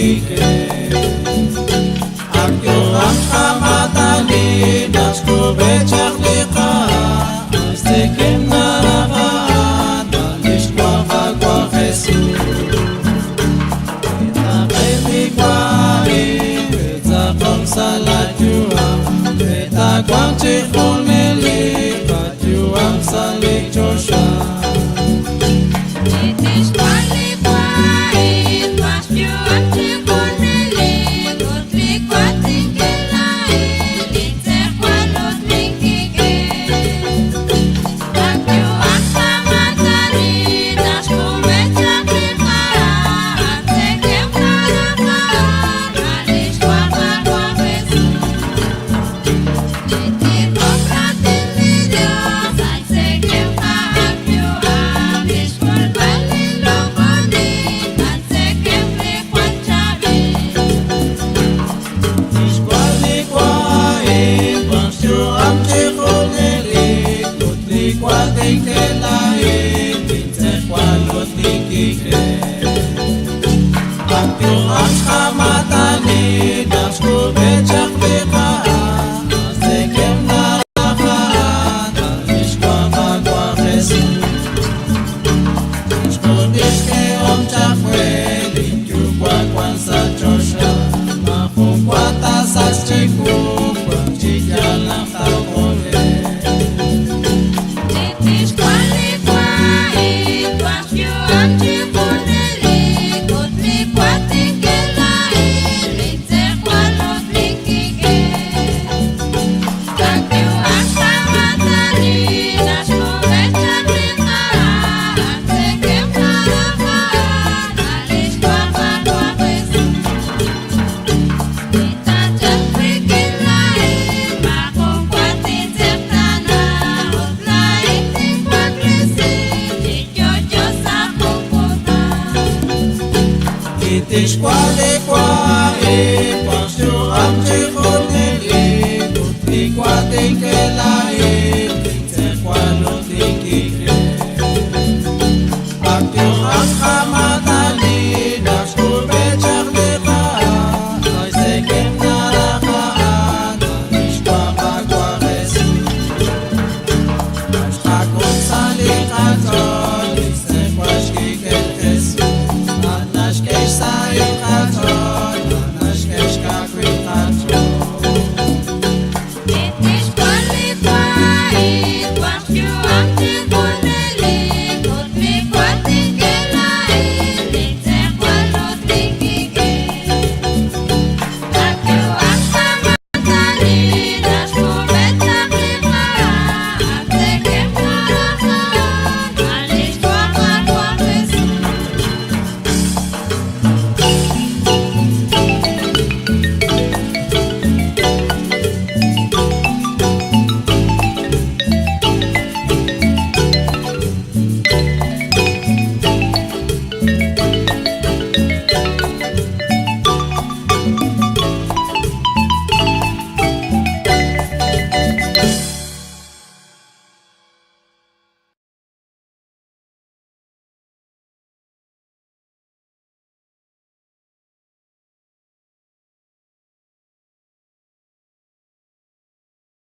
kike Akyoram Hamatani Nashko Bechach Licha Aztekem Narava Nalishkwa Hagwa Jesus Itabeli Kwari Betzakom Salatua Betakwam Tichon Meli Batuam Salik Joshua Tishkwale kwae, pasyo am tifoneli, tutli kwate kelae, tinte kwalo tikike. Akyo am hamatali, nashko bechak leka, Aztekem naraka, Nalishkwa Hagwa Jesus. Ashtakon salikato,